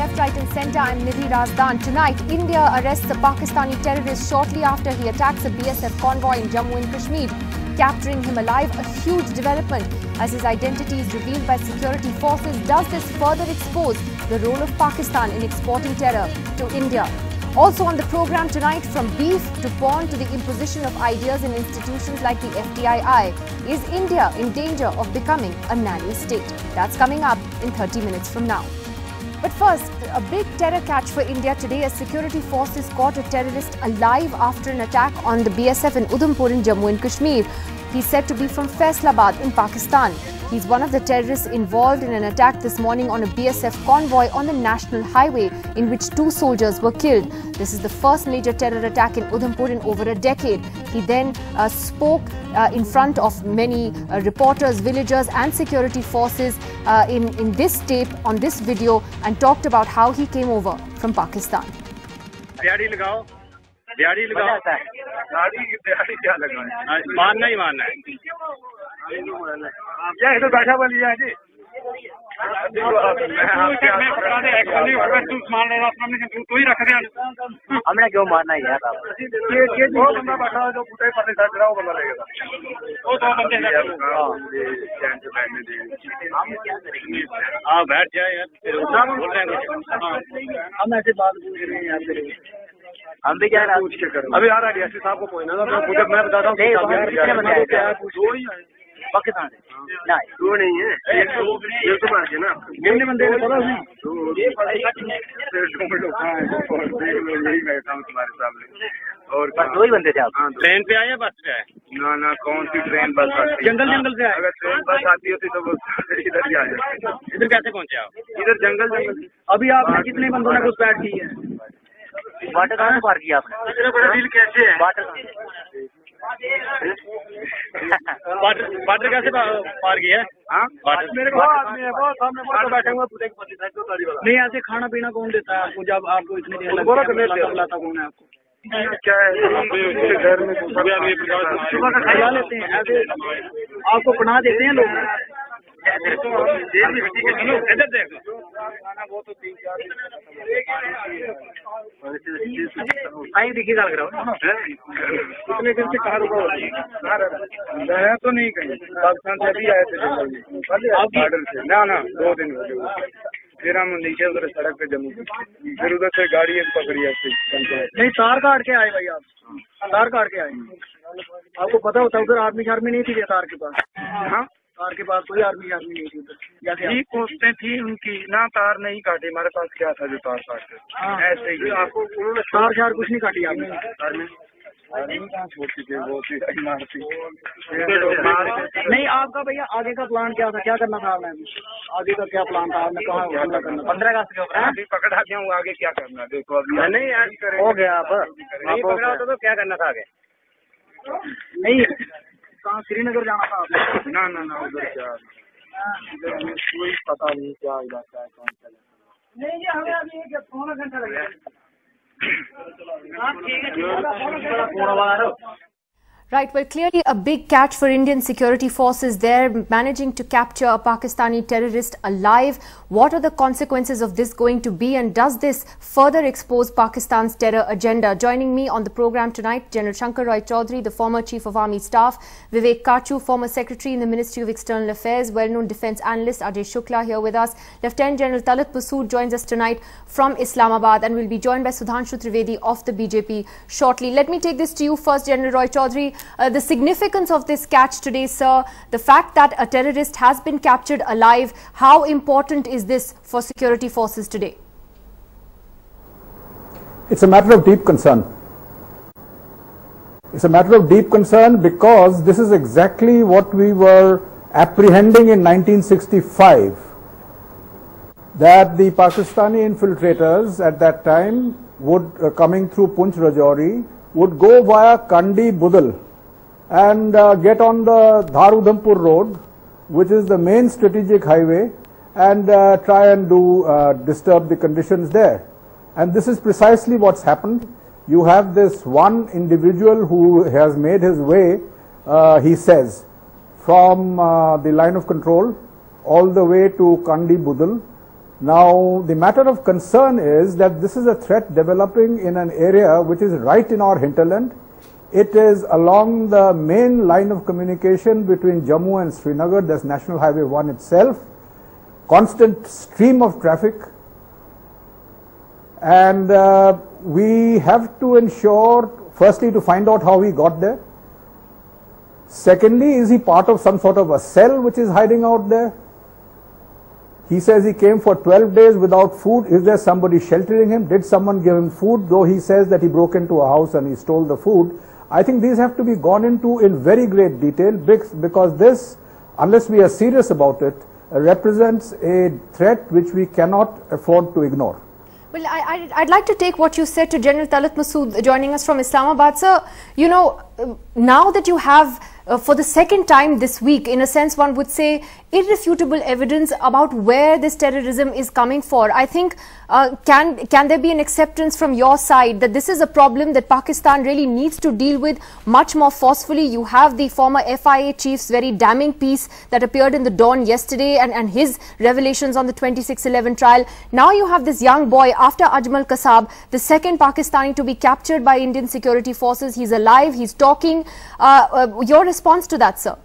left, right and centre. I'm Nidhi Razdan. Tonight, India arrests a Pakistani terrorist shortly after he attacks a BSF convoy in Jammu and Kashmir, capturing him alive. A huge development as his identity is revealed by security forces. Does this further expose the role of Pakistan in exporting terror to India? Also on the program tonight, from beef to porn to the imposition of ideas in institutions like the FDII, is India in danger of becoming a nanny state? That's coming up in 30 minutes from now. But first, a big terror catch for India today as security forces caught a terrorist alive after an attack on the BSF in Udhampur in Jammu and Kashmir. He's said to be from Faisalabad in Pakistan. He's one of the terrorists involved in an attack this morning on a BSF convoy on the national highway in which 2 soldiers were killed. This is the first major terror attack in Udhampur in over a decade. He then spoke in front of many reporters, villagers and security forces in this tape, on this video, and talked about how he came over from Pakistan. दिहाड़ी लगाओ दिहाड़ी क्या लगाए मारना ही मारना है क्या इधर बैठा हुआ लिया है जी हमने क्यों मारना है यार ये दो बंदा बैठा है जो पुटे पत्ते साथ रहा वो बंदा लगेगा वो 2 बंदे हाँ बैठ जाए यार बोल रहे हैं हम ऐसे बात पूछ रहे हैं यार हम भी क्या अभी आ रहा है डीएसपी साहब को पहुंचना था मुझे मैं बताता हूँ पाकिस्तान ना 2 नहीं है एक तो बात है ना कितने बंदे हैं पता यही बैठा हूँ तुम्हारे सामने और 2 ही बंदे थे आप ट्रेन पे आए या बस पे आए ना कौन सी ट्रेन बस आती जंगल से आए अगर ट्रेन बस आती होती तो इधर ही आ जाते इधर कैसे पहुंचे आप इधर जंगल अभी आपने कितने बंदों ने घुसपैठ की है वाटर कहाँ से पार किया आपने इतना बड़ा डील कैसे है वाटर कैसे पार किया है मेरे को आदमी है वो सामने बैठे हुए नहीं ऐसे खाना पीना कौन देता है आपको जब आपको इतनी देर लाता कौन है आपको क्या है घर में सुबह का खा लेते हैं ऐसे आपको पनाह देते हैं लोग इधर देखो वो तो 3-4 दिखी लग रहा कितने दिन से कहा गया तो नहीं कहीं पाकिस्तान से अभी आए थे बॉर्डर से ना 2 दिन हो गए फिर हम नीचे उधर सड़क पे जम्मू फिर उधर से गाड़ी पकड़ी नहीं तार काट के आए भाई आप तार काट के आए आपको पता होता उधर आर्मी नहीं थी तार के पास हाँ तार के पास कोई आर्मी नहीं थी उधर पोस्टें थी उनकी ना तार नहीं काटे हमारे पास क्या था जो तार काटे ऐसे ही आपको तार कुछ नहीं काटी आपने कहाँ छोड़ती थी वो मारती नहीं आपका भैया आगे का प्लान क्या था क्या करना था आपने आगे का क्या प्लान था आपने कहा 15 अगस्त के ऊपर अभी पकड़ा गया हूँ आगे क्या करना देखो अभी नहीं यार हो गया आप नहीं पकड़ा होता तो क्या करना था आगे नहीं कहाँ श्रीनगर जाना था ना उधर क्या इधर हमें कोई पता नहीं क्या इलाका है कौन सा नहीं हमें अभी 1 घंटा लगेगा Right, well, clearly a big catch for Indian security forces there, managing to capture a Pakistani terrorist alive. What are the consequences of this going to be, and does this further expose Pakistan's terror agenda? Joining me on the program tonight, General Shankar Roy Chaudhary, the former Chief of Army Staff, Vivek Kachu, former Secretary in the Ministry of External Affairs, well-known defence analyst Ajay Shukla here with us. Lieutenant General Talat Masood joins us tonight from Islamabad and will be joined by Sudhanshu Trivedi of the BJP shortly. Let me take this to you first, General Roy Chaudhary. The significance of this catch today, sir, the fact that a terrorist has been captured alive, how important is this for security forces today? It's a matter of deep concern. It's a matter of deep concern because this is exactly what we were apprehending in 1965, that the Pakistani infiltrators at that time would, coming through Punch Rajouri, would go via Kandi Budal and get on the Dhar Udhampur road, which is the main strategic highway, and try and disturb the conditions there. And this is precisely what's happened. You have this one individual who has made his way, he says, from the line of control all the way to Kandi Budal, Now, the matter of concern is that this is a threat developing in an area which is right in our hinterland. It is along the main line of communication between Jammu and Srinagar, that's National Highway 1 itself, constant stream of traffic, and we have to ensure, firstly, to find out how he got there. Secondly, is he part of some sort of a cell which is hiding out there? He says he came for 12 days without food. Is there somebody sheltering him? Did someone give him food? Though he says that he broke into a house and he stole the food. I think these have to be gone into in very great detail, because this, unless we are serious about it, represents a threat which we cannot afford to ignore. Well, I'd like to take what you said to General Talat Masood joining us from Islamabad. Sir, you know, now that you have for the second time this week, in a sense one would say, irrefutable evidence about where this terrorism is coming for, I think, can there be an acceptance from your side that this is a problem that Pakistan really needs to deal with much more forcefully? You have the former FIA chief's very damning piece that appeared in the Dawn yesterday, and his revelations on the 26/11 trial. Now you have this young boy, after Ajmal Kasab, the second Pakistani to be captured by Indian security forces. He's alive, he's talking. Your response to that, sir?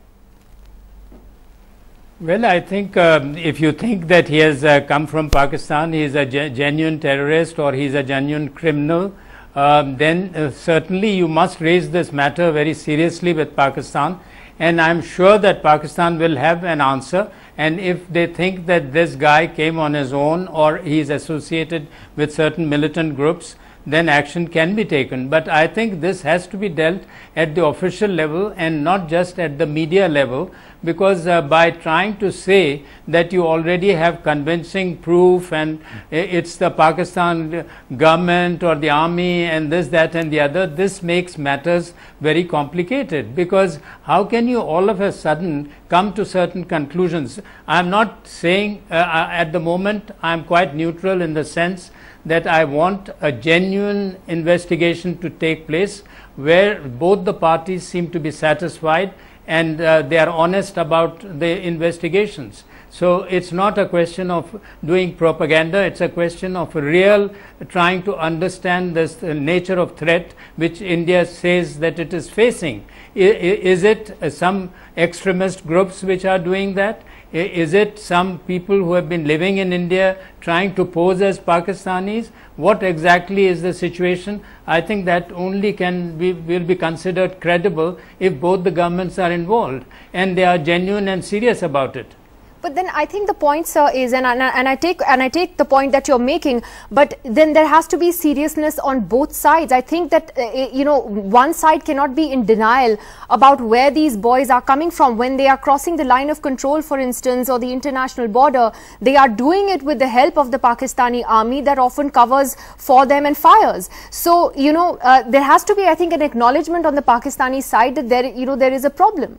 Well, I think if you think that he has come from Pakistan, he is a genuine terrorist or he is a genuine criminal, then certainly you must raise this matter very seriously with Pakistan, and I am sure that Pakistan will have an answer. And if they think that this guy came on his own or he is associated with certain militant groups, then action can be taken. But I think this has to be dealt at the official level and not just at the media level, because by trying to say that you already have convincing proof and it's the Pakistan government or the army and this, that and the other, this makes matters very complicated, because how can you all of a sudden come to certain conclusions? I am not saying at the moment, I am quite neutral in the sense that I want a genuine investigation to take place where both the parties seem to be satisfied and they are honest about the investigations. So it's not a question of doing propaganda, it's a question of real trying to understand this nature of threat which India says that it is facing. Is it some extremist groups which are doing that? Is it some people who have been living in India trying to pose as Pakistanis? What exactly is the situation? I think that only will be considered credible if both the governments are involved and they are genuine and serious about it. But then I think the point, sir, is, and I take the point that you're making, but then there has to be seriousness on both sides. I think that you know, one side cannot be in denial about where these boys are coming from when they are crossing the line of control, for instance, or the international border. They are doing it with the help of the Pakistani army that often covers for them and fires. So you know, there has to be, I think, an acknowledgement on the Pakistani side that there is a problem.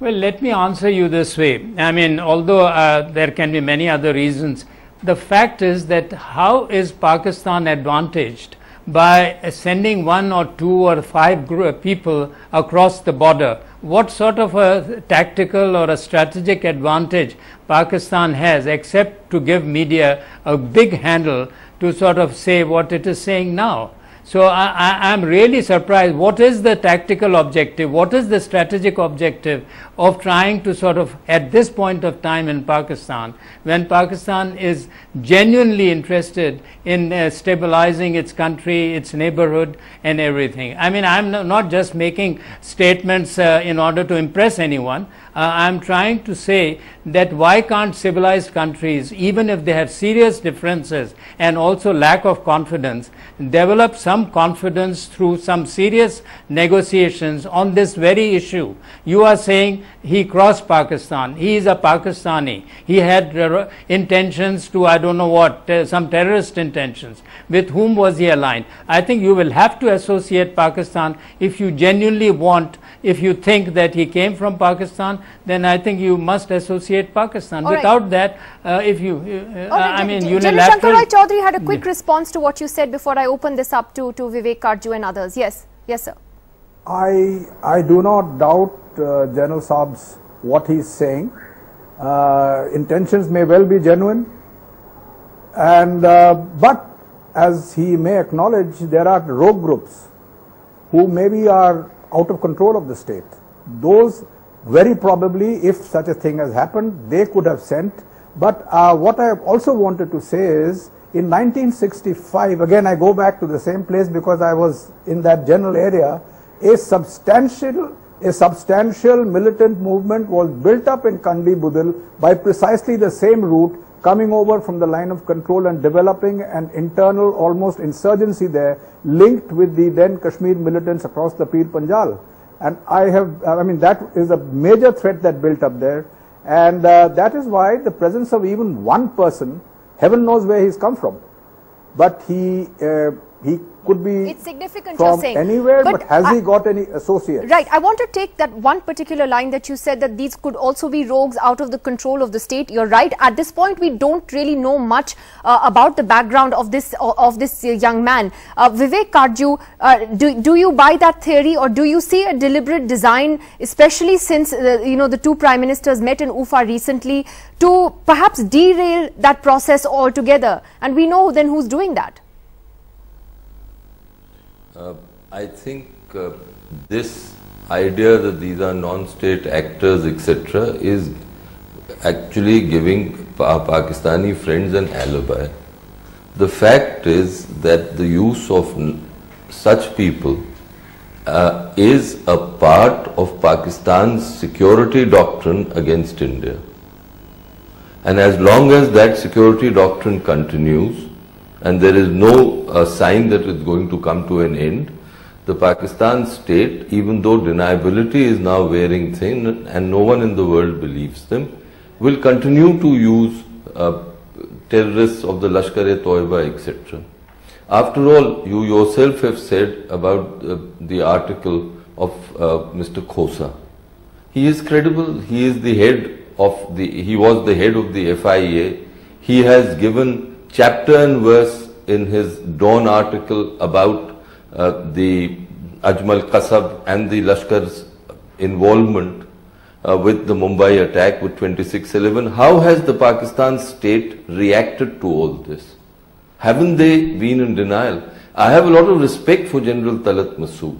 Well, let me answer you this way. I mean, although there can be many other reasons, the fact is that how is Pakistan advantaged by sending 1 or 2 or 5 people across the border? What sort of a tactical or a strategic advantage Pakistan has, except to give media a big handle to sort of say what it is saying now? So I am really surprised. What is the tactical objective? What is the strategic objective of trying to sort of, at this point of time in Pakistan, when Pakistan is genuinely interested in stabilizing its country, its neighborhood and everything? I mean, I am not just making statements in order to impress anyone. I am trying to say that why can't civilized countries, even if they have serious differences and also lack of confidence, develop some confidence through some serious negotiations on this very issue? You are saying he crossed Pakistan, he is a Pakistani, he had intentions to, I don't know what, some terrorist intentions. With whom was he aligned? I think you will have to associate Pakistan if you genuinely want. If you think that he came from Pakistan, then I think you must associate Pakistan. All Without right. that, if you, I mean, General Shankar Roy Chaudhary had a quick response to what you said before I open this up to Vivek Karju and others. Yes, yes, sir. I do not doubt General Saab's what he's saying, intentions may well be genuine, and but as he may acknowledge, there are rogue groups who maybe are out of control of the state. Those very probably, if such a thing has happened, they could have sent. But what I also wanted to say is, in 1965, again I go back to the same place because I was in that general area, a substantial militant movement was built up in Kandi Budil by precisely the same route, coming over from the line of control and developing an internal almost insurgency there, linked with the then Kashmir militants across the Pir Panjal. And I mean, that is a major threat that built up there, and that is why the presence of even one person, heaven knows where he's come from, but he could be it's significant from anywhere, but has he got any associates? Right. I want to take that one particular line that you said, that these could also be rogues out of the control of the state. You're right. At this point, we don't really know much about the background of this young man. Vivek Karju, do you buy that theory, or do you see a deliberate design, especially since the two prime ministers met in Ufa recently, to perhaps derail that process altogether? And we know then who's doing that. I think this idea that these are non-state actors, etc., is actually giving our Pakistani friends an alibi. The fact is that the use of such people is a part of Pakistan's security doctrine against India. And as long as that security doctrine continues, and there is no sign that it's going to come to an end, the Pakistan state, even though deniability is now wearing thin and no one in the world believes them, will continue to use terrorists of the Lashkar-e-Toiba, etc. After all, you yourself have said about the article of Mr. Khosa. He is credible. He is the head of he was the head of the FIA. He has given chapter and verse in his Dawn article about the Ajmal Kasab and the Lashkar's involvement with the Mumbai attack with 26/11. How has the Pakistan state reacted to all this? Haven't they been in denial? I have a lot of respect for General Talat Masood,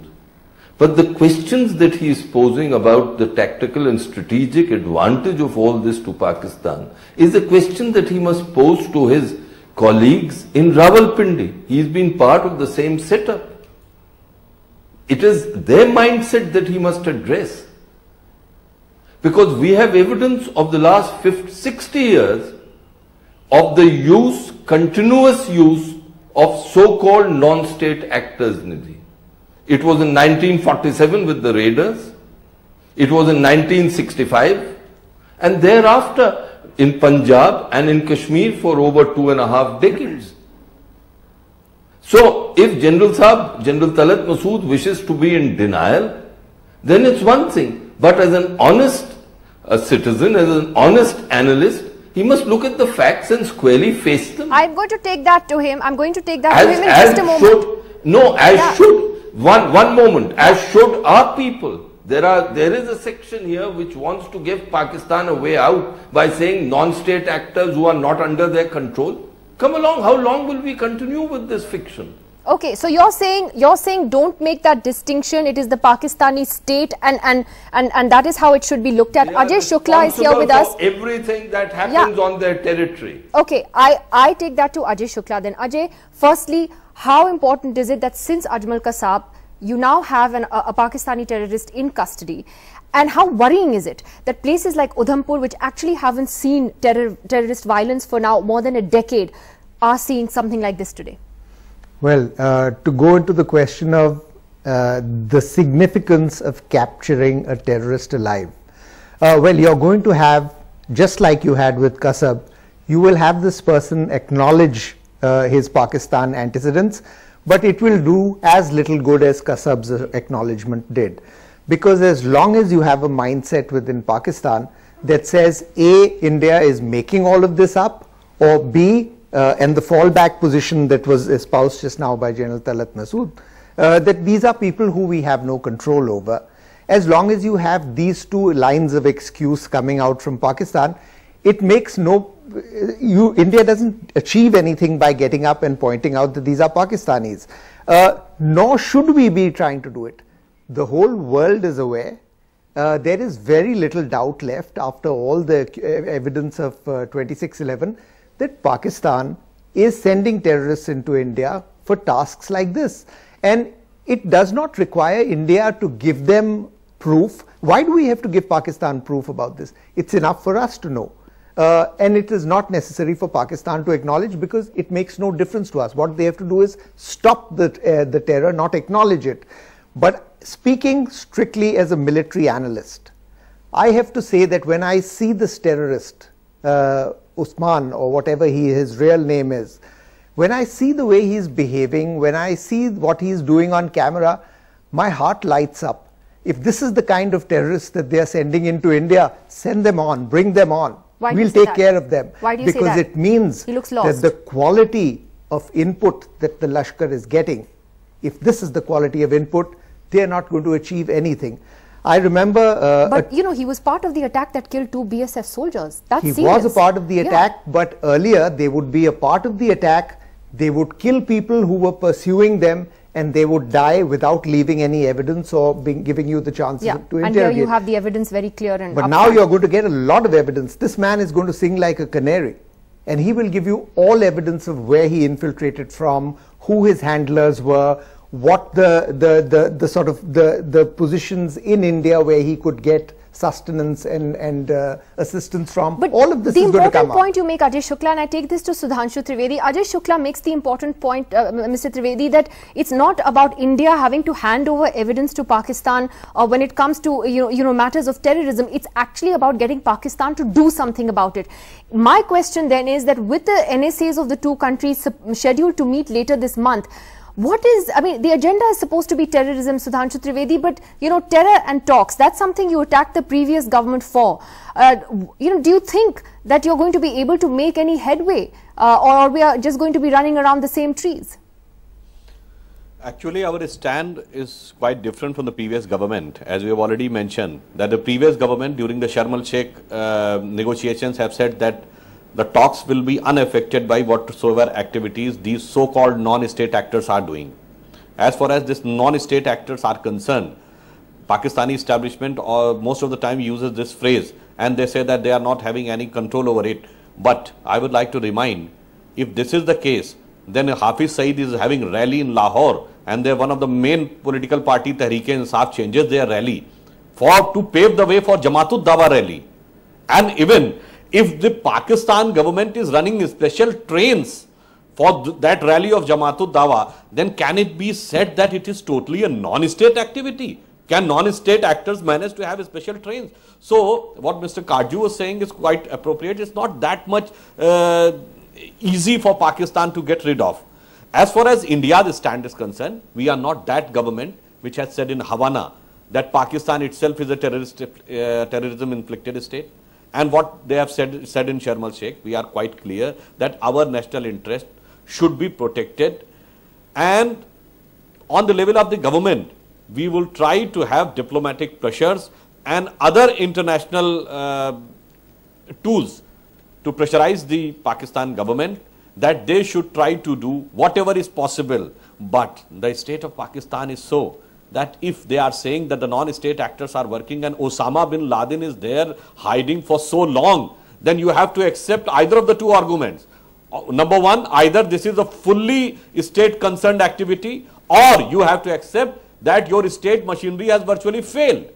but the questions that he is posing about the tactical and strategic advantage of all this to Pakistan is a question that he must pose to his colleagues in Rawalpindi. He's been part of the same setup. It is their mindset that he must address. Because we have evidence of the last 60 years of the continuous use of so-called non-state actors, Nidhi. It was in 1947 with the raiders. It was in 1965. And thereafter, in Punjab and in Kashmir for over 2.5 decades. So, if General Talat Masood wishes to be in denial, then it's one thing. But as an honest citizen, as an honest analyst, he must look at the facts and squarely face them. I'm going to take that to him. I'm going to take that to him in just a moment. Should, one moment, as should our people. There is a section here which wants to give Pakistan a way out by saying non-state actors who are not under their control. Come along, how long will we continue with this fiction? Okay, so you're saying don't make that distinction. It is the Pakistani state, and that is how it should be looked at. Ajay Shukla is here with us. Everything that happens on their territory. Okay, I take that to Ajay Shukla then. Ajay, firstly, how important is it that since Ajmal Kasab, you now have a Pakistani terrorist in custody? And how worrying is it that places like Udhampur, which actually haven't seen terrorist violence for now more than a decade, are seeing something like this today? Well, to go into the question of the significance of capturing a terrorist alive, well, you're going to have, just like you had with Kasab, you will have this person acknowledge his Pakistan antecedents, but it will do as little good as Kasab's acknowledgement did. Because as long as you have a mindset within Pakistan that says A, India is making all of this up, or B, and the fallback position that was espoused just now by General Talat Masood, that these are people who we have no control over. as long as you have these two lines of excuse coming out from Pakistan, it makes no, India doesn't achieve anything by getting up and pointing out that these are Pakistanis. Nor should we be trying to do it. The whole world is aware. There is very little doubt left after all the evidence of 26/11 that Pakistan is sending terrorists into India for tasks like this. And it does not require India to give them proof. Why do we have to give Pakistan proof about this? It's enough for us to know. And it is not necessary for Pakistan to acknowledge, because it makes no difference to us. What they have to do is stop the terror, not acknowledge it. But speaking strictly as a military analyst, I have to say that when I see this terrorist, Usman, or whatever his real name is, when I see the way he's behaving, when I see what he's doing on camera, my heart lights up. If this is the kind of terrorists that they are sending into India, send them on, bring them on. Why we'll take care of them. Why do you say that? Because it means He looks that lost. the quality of input that the Lashkar is getting, if this is the quality of input, they are not going to achieve anything. I remember... but you know, he was part of the attack that killed 2 BSF soldiers. That's he serious. was a part of the attack, but earlier they would be a part of the attack, they would kill people who were pursuing them, and they would die without leaving any evidence or giving you the chance to interrogate. And here you have the evidence very clear. And but now you're going to get a lot of evidence. This man is going to sing like a canary, and he will give you all evidence of where he infiltrated from, who his handlers were, what the sort of the positions in India where he could get sustenance and assistance from. But all of this is going to come out. The important point you make, Ajay Shukla, and I take this to Sudhanshu Trivedi. Ajay Shukla makes the important point, Mr. Trivedi, that it's not about India having to hand over evidence to Pakistan when it comes to matters of terrorism. It's actually about getting Pakistan to do something about it. My question then is that with the NSAs of the two countries scheduled to meet later this month, what is, I mean, the agenda is supposed to be terrorism, Sudhanshu Trivedi, but, terror and talks, that's something you attacked the previous government for. Do you think that you're going to be able to make any headway or we are just going to be running around the same trees? Actually, our stand is quite different from the previous government. As we have already mentioned, that the previous government during the Sharm el-Sheikh negotiations have said that the talks will be unaffected by whatsoever activities these so-called non-state actors are doing. As far as this non-state actors are concerned, Pakistani establishment most of the time uses this phrase, and they say that they are not having any control over it. But I would like to remind, if this is the case, then Hafiz Saeed is having a rally in Lahore, and they're one of the main political party, Tehreek-e-Insaf, changes their rally to pave the way for Jamaat-ud-Dawa rally. And even if the Pakistan government is running special trains for that rally of Jamaat-ud-Dawa, then can it be said that it is totally a non-state activity? Can non-state actors manage to have special trains? So what Mr. Karju was saying is quite appropriate. It's not that much easy for Pakistan to get rid of. As far as India's stand is concerned, we are not that government which has said in Havana that Pakistan itself is a terrorism inflicted state. And what they have said in Sharm el-Sheikh, we are quite clear that our national interest should be protected, and on the level of the government, we will try to have diplomatic pressures and other international tools to pressurize the Pakistan government that they should try to do whatever is possible. But the state of Pakistan is so that if they are saying that the non-state actors are working and Osama bin Laden is there hiding for so long, then you have to accept either of the two arguments. Number one, either this is a fully state-concerned activity, or you have to accept that your state machinery has virtually failed.